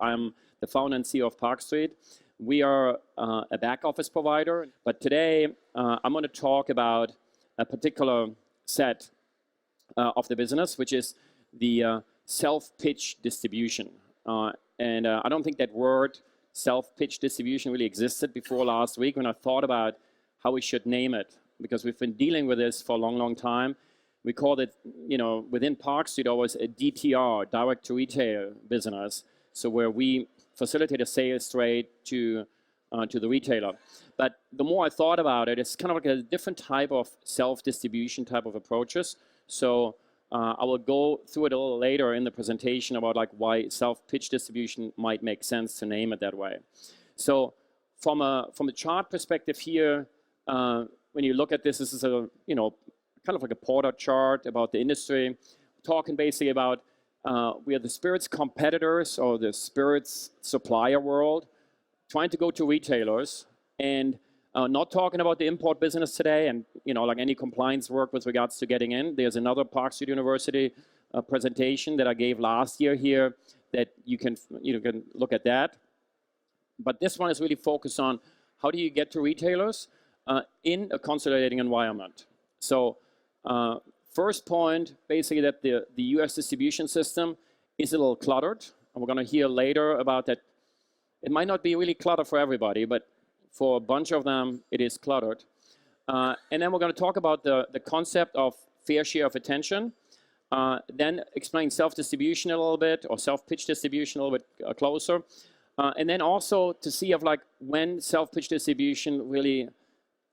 I'm the founder and CEO of Park Street. We are a back office provider, but today I'm going to talk about a particular set of the business, which is the self-pitch distribution. And I don't think that word self-pitch distribution really existed before last week when I thought about how we should name it, because we've been dealing with this for a long, long time. We called it, within Park Street always a DTR, direct to retail business. So where we facilitate a sale straight to the retailer. But the more I thought about it, it's kind of like a different type of self-distribution type of approaches. So I will go through it a little later in the presentation about like why self-pitch distribution might make sense to name it that way. So from a chart perspective here, when you look at this, this is a kind of like a Porter chart about the industry, talking basically about we are the spirits competitors or the spirits supplier world, trying to go to retailers and not talking about the import business today and like any compliance work with regards to getting in. There's another Park Street University presentation that I gave last year here that you can look at that. But this one is really focused on how do you get to retailers in a consolidating environment. So first point, basically that the US distribution system is a little cluttered. And we're going to hear later about that. It might not be really cluttered for everybody, but for a bunch of them, it is cluttered. And then we're going to talk about the concept of fair share of attention. Then explain self-distribution a little bit, or self-pitch distribution a little bit closer. And then also to see of like when self-pitch distribution really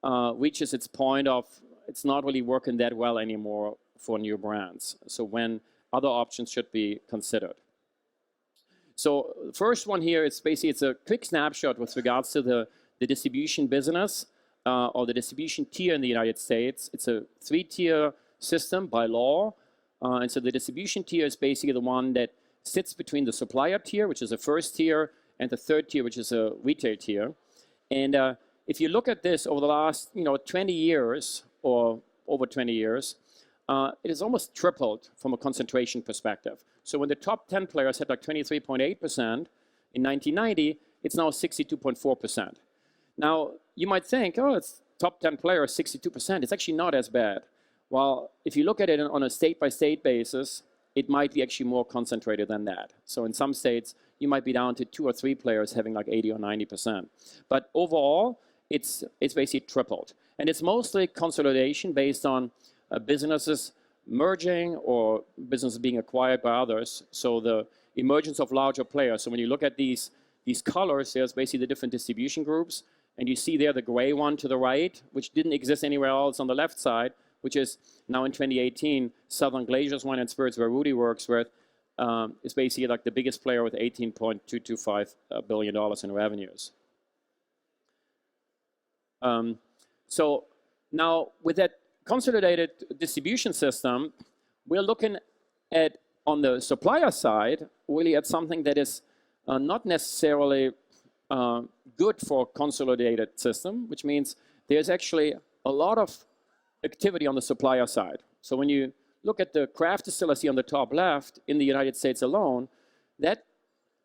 reaches its point of it's not really working that well anymore for new brands. So when other options should be considered. So the first one here is basically it's a quick snapshot with regards to the distribution business or the distribution tier in the United States. It's a 3-tier system by law. And so the distribution tier is basically the one that sits between the supplier tier, which is a first tier, and the third tier, which is a retail tier. And if you look at this over the last 20 years or over 20 years, it has almost tripled from a concentration perspective. So when the top 10 players had like 23.8% in 1990, it's now 62.4%. Now, you might think, oh, it's top 10 players, 62%. It's actually not as bad. Well, if you look at it on a state-by-state basis, it might be actually more concentrated than that. So in some states, you might be down to 2 or 3 players having like 80 or 90%. But overall, it's basically tripled. And it's mostly consolidation based on businesses merging or businesses being acquired by others. So the emergence of larger players. So when you look at these colors, there's basically the different distribution groups. And you see there the gray one to the right, which didn't exist anywhere else on the left side, which is now in 2018, Southern Glazer's Wine and Spirits, where Rudy works with, is basically like the biggest player with $18.225 billion in revenues. So now with that consolidated distribution system, we're looking at, on the supplier side, really at something that is not necessarily good for a consolidated system, which means there's actually a lot of activity on the supplier side. So when you look at the craft distillers on the top left in the United States alone, that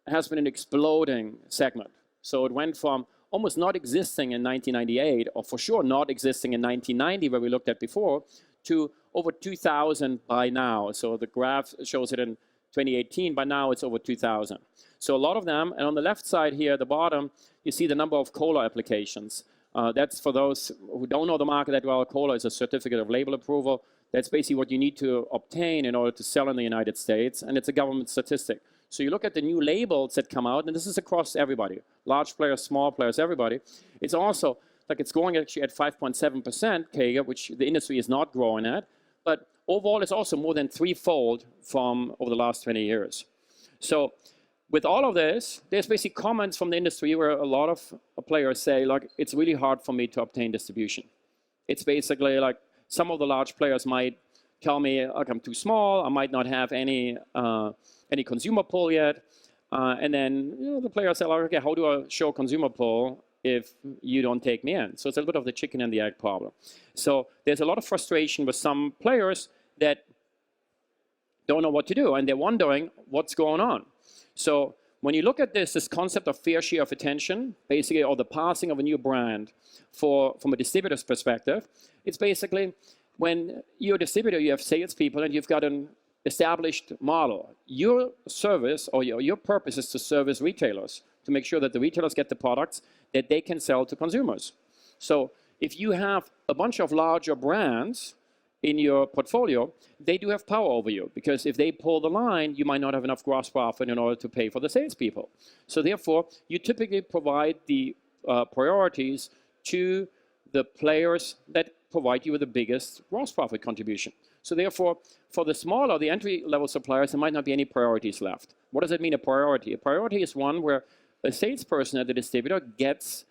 has been an exploding segment. So it went from almost not existing in 1998, or for sure not existing in 1990, where we looked at before, to over 2,000 by now. So the graph shows it in 2018, by now it's over 2,000. So a lot of them, and on the left side here at the bottom, you see the number of COLA applications. That's for those who don't know the market that well. COLA is a certificate of label approval. That's basically what you need to obtain in order to sell in the United States, and it's a government statistic. So you look at the new labels that come out, and this is across everybody, large players, small players, everybody. It's also, like it's growing actually at 5.7% CAGR, which the industry is not growing at, but overall it's also more than threefold from over the last 20 years. So with all of this, there's basically comments from the industry where a lot of players say, like, it's really hard for me to obtain distribution. It's basically like some of the large players might tell me, like, I'm too small, I might not have any consumer pull yet. And then the players say, like, okay, how do I show consumer pull if you don't take me in? So it's a little bit of the chicken and the egg problem. So there's a lot of frustration with some players that don't know what to do, and they're wondering what's going on. So when you look at this concept of fair share of attention, basically, or the passing of a new brand from a distributor's perspective, it's basically when you're a distributor, you have salespeople and you've got an established model. Your service or your purpose is to service retailers, to make sure that the retailers get the products that they can sell to consumers. So if you have a bunch of larger brands in your portfolio, they do have power over you, because if they pull the line, you might not have enough gross profit in order to pay for the salespeople. So therefore, you typically provide the priorities to the players that provide you with the biggest gross profit contribution. So therefore, for the smaller, the entry-level suppliers, there might not be any priorities left. What does it mean, a priority? A priority is one where a salesperson at the distributor gets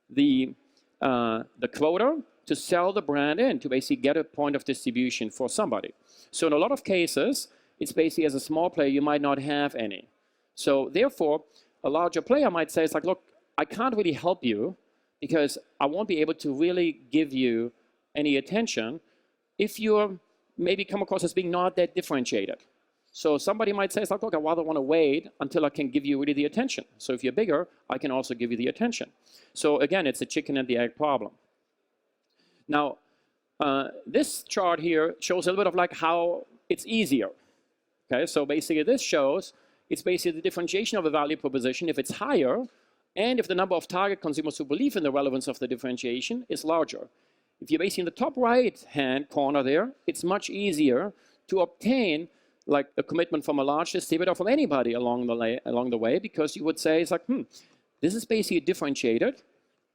the quota to sell the brand in, to basically get a point of distribution for somebody. So in a lot of cases, it's basically, as a small player, you might not have any. So therefore, a larger player might say, it's like, look, I can't really help you because I won't be able to really give you any attention if you're maybe come across as being not that differentiated. So somebody might say, it's like, look, I rather want to wait until I can give you really the attention. So if you're bigger, I can also give you the attention. So again, it's a chicken and the egg problem. Now, this chart here shows a little bit of like how it's easier. Okay, so basically this shows it's basically the differentiation of a value proposition if it's higher and if the number of target consumers who believe in the relevance of the differentiation is larger. If you're basically in the top right-hand corner there, it's much easier to obtain like a commitment from a large distributor, from anybody along the way, because you would say, it's like, this is basically differentiated.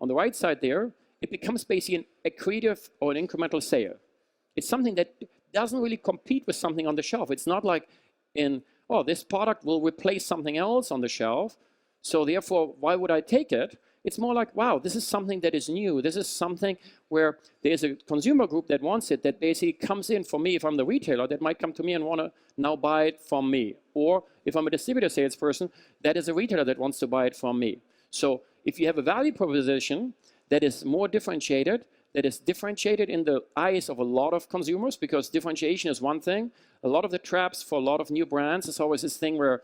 On the right side there, it becomes basically an accretive or an incremental sale. It's something that doesn't really compete with something on the shelf. It's not like oh, this product will replace something else on the shelf, so therefore, why would I take it? It's more like, wow, this is something that is new. This is something where there's a consumer group that wants it, that basically comes in for me, if I'm the retailer, that might come to me and want to now buy it from me. Or if I'm a distributor salesperson, that is a retailer that wants to buy it from me. So if you have a value proposition that is more differentiated, that is differentiated in the eyes of a lot of consumers, because differentiation is one thing. A lot of the traps for a lot of new brands is always this thing where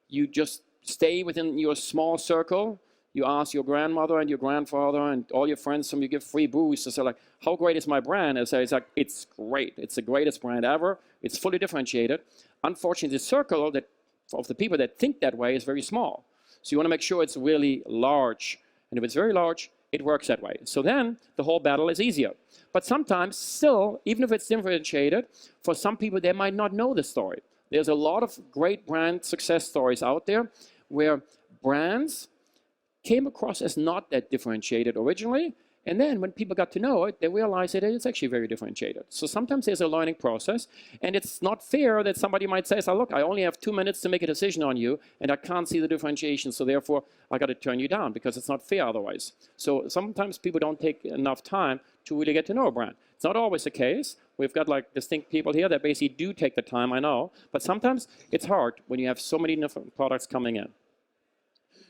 you just stay within your small circle. You ask your grandmother and your grandfather and all your friends, some you give free booze to say, like, how great is my brand? And say, it's like, it's great. It's the greatest brand ever. It's fully differentiated. Unfortunately, the circle of the people that think that way is very small. So you want to make sure it's really large. And if it's very large, it works that way. So then the whole battle is easier. But sometimes still, even if it's differentiated, for some people, they might not know the story. There's a lot of great brand success stories out there where brands came across as not that differentiated originally, and then when people got to know it, they realized that it's actually very differentiated. So sometimes there's a learning process, and it's not fair that somebody might say, so look, I only have 2 minutes to make a decision on you, and I can't see the differentiation, so therefore I got to turn you down, because it's not fair otherwise. So sometimes people don't take enough time to really get to know a brand. It's not always the case. We've got like distinct people here that basically do take the time, I know, but sometimes it's hard when you have so many different products coming in.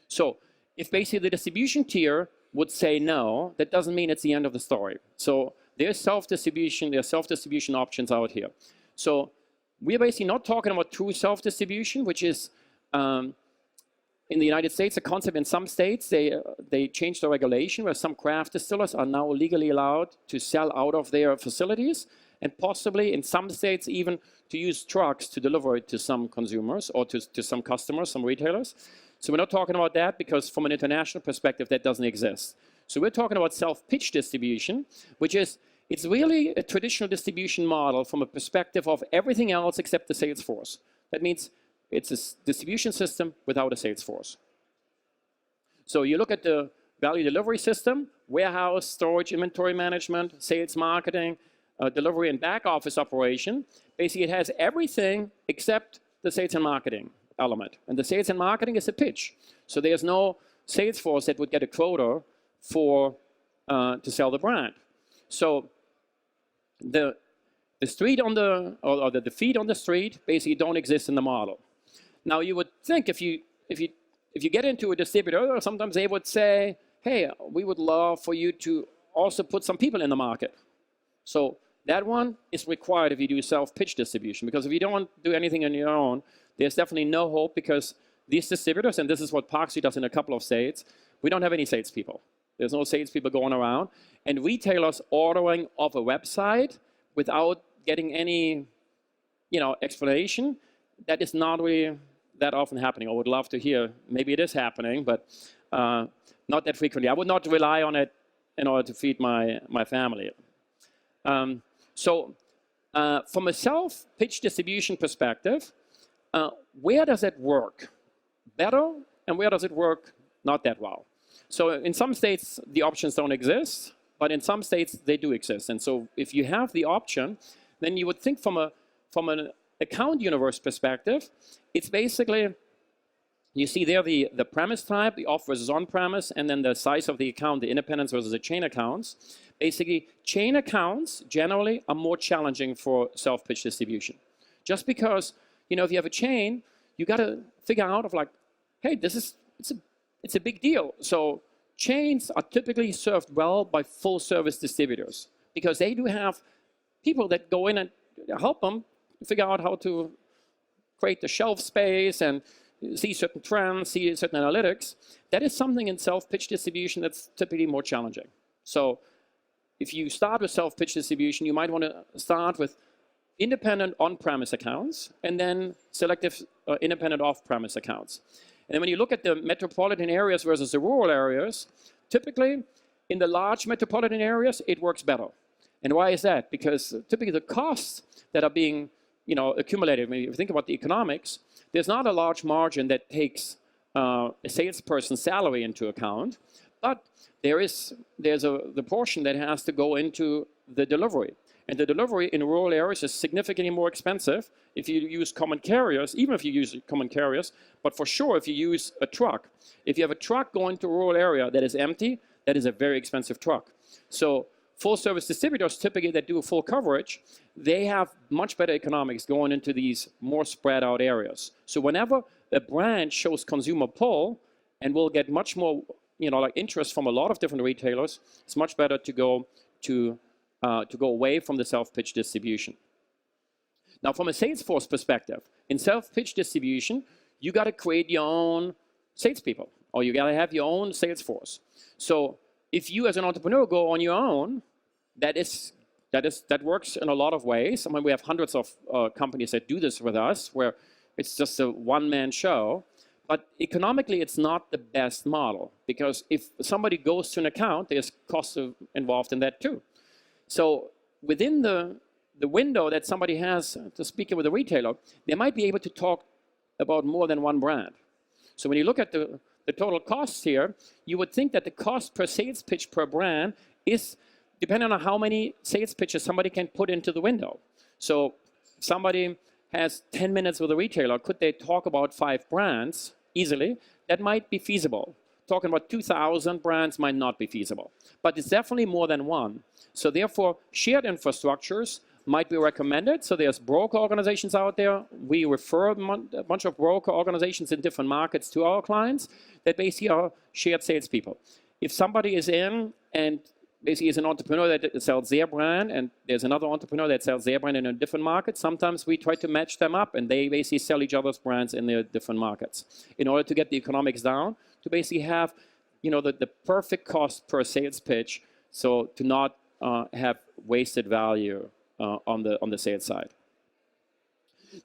So if basically the distribution tier would say no, that doesn't mean it's the end of the story. So there's self-distribution options out here. So we're basically not talking about true self-distribution, which is in the United States, a concept. In some states, they changed the regulation where some craft distillers are now legally allowed to sell out of their facilities, and possibly in some states even to use trucks to deliver it to some consumers or to some customers, some retailers. So we're not talking about that because from an international perspective, that doesn't exist. So we're talking about self-pitch distribution, which is, it's really a traditional distribution model from a perspective of everything else except the sales force. That means it's a distribution system without a sales force. So you look at the value delivery system, warehouse, storage, inventory management, sales, marketing, delivery and back office operation. Basically, it has everything except the sales and marketing element. And the sales and marketing is a pitch. So there's no sales force that would get a quota for to sell the brand. So the street on the, or the feet on the street basically don't exist in the model. Now you would think if you get into a distributor, sometimes they would say, hey, we would love for you to also put some people in the market. So that one is required if you do self-pitch distribution, because if you don't do anything on your own, there's definitely no hope, because these distributors, and this is what Parkstreet does in a couple of states, we don't have any salespeople. There's no salespeople going around. And retailers ordering off a website without getting any explanation, that is not really that often happening. I would love to hear, maybe it is happening, but not that frequently. I would not rely on it in order to feed my family. So from a self-pitch distribution perspective, where does it work better and where does it work not that well? So in some states, the options don't exist, but in some states, they do exist. And so if you have the option, then you would think from an account universe perspective, it's basically, you see there the premise type, the off versus on-premise, and then the size of the account, the independents versus the chain accounts. Basically, chain accounts generally are more challenging for self-pitch distribution. Just because, if you have a chain, you got to figure out of like, hey, it's a big deal. So chains are typically served well by full-service distributors because they do have people that go in and help them figure out how to create the shelf space and see certain trends, see certain analytics. That is something in self-pitch distribution that's typically more challenging. So if you start with self-pitch distribution, you might want to start with independent on-premise accounts and then selective independent off-premise accounts. And then when you look at the metropolitan areas versus the rural areas, typically in the large metropolitan areas, it works better. And why is that? Because typically the costs that are being accumulated, when you think about the economics, there's not a large margin that takes a salesperson's salary into account, but there's the portion that has to go into the delivery. And the delivery in rural areas is significantly more expensive if you use common carriers, even if you use common carriers, but for sure if you use a truck. If you have a truck going to a rural area that is empty, that is a very expensive truck. So full service distributors typically that do full coverage, they have much better economics going into these more spread out areas. So whenever a brand shows consumer pull and will get much more interest from a lot of different retailers, it's much better to go away from the self-pitch distribution. Now, from a sales force perspective, in self-pitch distribution, you got to create your own salespeople, or you got to have your own sales force. So if you as an entrepreneur go on your own, that works in a lot of ways. I mean, we have hundreds of companies that do this with us, where it's just a one-man show. But economically, it's not the best model, because if somebody goes to an account, there's costs involved in that too. So within the window that somebody has to speak with a retailer, they might be able to talk about more than one brand. So when you look at the total costs here, you would think that the cost per sales pitch per brand is depending on how many sales pitches somebody can put into the window. So if somebody has 10 minutes with a retailer, could they talk about 5 brands easily? That might be feasible. Talking about 2,000 brands might not be feasible. But it's definitely more than one. So therefore, shared infrastructures might be recommended. So there's broker organizations out there. We refer a bunch of broker organizations in different markets to our clients that basically are shared salespeople. If somebody is in and basically is an entrepreneur that sells their brand, and there's another entrepreneur that sells their brand in a different market, sometimes we try to match them up, and they basically sell each other's brands in their different markets in order to get the economics down, to basically have the perfect cost per sales pitch, so to not have wasted value on the sales side.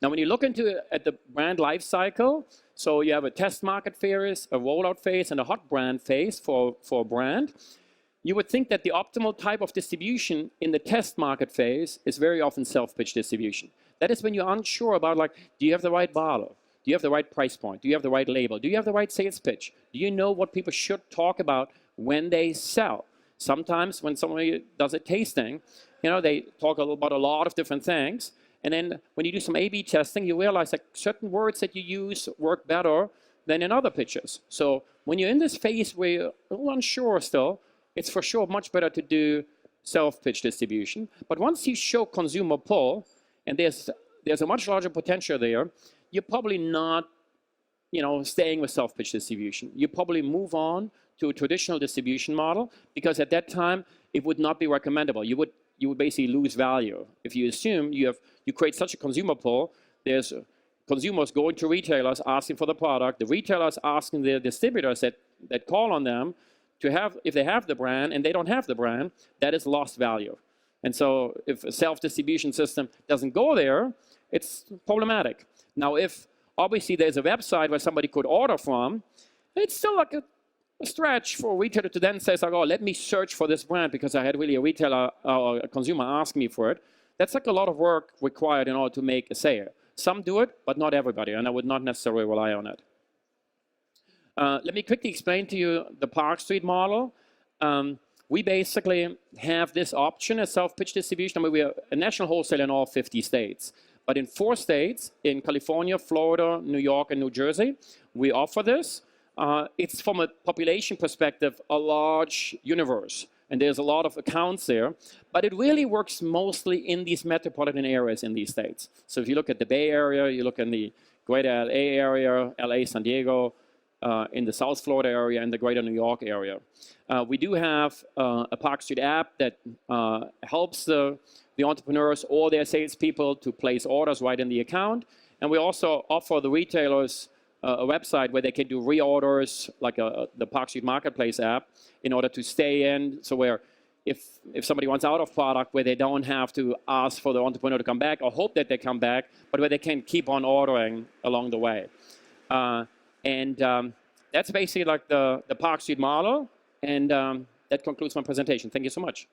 Now, when you look at the brand life cycle, so you have a test market phase, a rollout phase, and a hot brand phase for a brand. You would think that the optimal type of distribution in the test market phase is very often self-pitch distribution. That is when you're unsure about, like, do you have the right bottle? Do you have the right price point? Do you have the right label? Do you have the right sales pitch? Do you know what people should talk about when they sell? Sometimes when somebody does a tasting, they talk about a lot of different things. And then when you do some A/B testing, you realize that certain words that you use work better than in other pitches. So when you're in this phase where you're a little unsure still, it's for sure much better to do self-pitch distribution. But once you show consumer pull, and there's a much larger potential there, you're probably not staying with self-pitch distribution. You probably move on to a traditional distribution model, because at that time, it would not be recommendable. You would basically lose value. If you assume you create such a consumer pull, there's consumers going to retailers asking for the product, the retailers asking the distributors that call on them to have, if they have the brand and they don't have the brand, that is lost value. And so if a self-distribution system doesn't go there, it's problematic. Now, if obviously there's a website where somebody could order from, it's still like a stretch for a retailer to then say, oh, let me search for this brand because I had really a retailer or a consumer ask me for it. That's like a lot of work required in order to make a sale. Some do it, but not everybody, and I would not necessarily rely on it. Let me quickly explain to you the Park Street model. We basically have this option as self-pitch distribution. I mean, we are a national wholesaler in all 50 states. But in 4 states, in California, Florida, New York, and New Jersey, we offer this. It's from a population perspective, a large universe. And there's a lot of accounts there. But it really works mostly in these metropolitan areas in these states. So if you look at the Bay Area, you look in the greater LA area, LA, San Diego, in the South Florida area, and the greater New York area. We do have a Park Street app that helps the entrepreneurs or their salespeople to place orders right in the account. And we also offer the retailers a website where they can do reorders, like the Park Street Marketplace app, in order to stay in. So where if somebody wants out of product, where they don't have to ask for the entrepreneur to come back or hope that they come back, but where they can keep on ordering along the way. That's basically like the Park Street model. And that concludes my presentation. Thank you so much.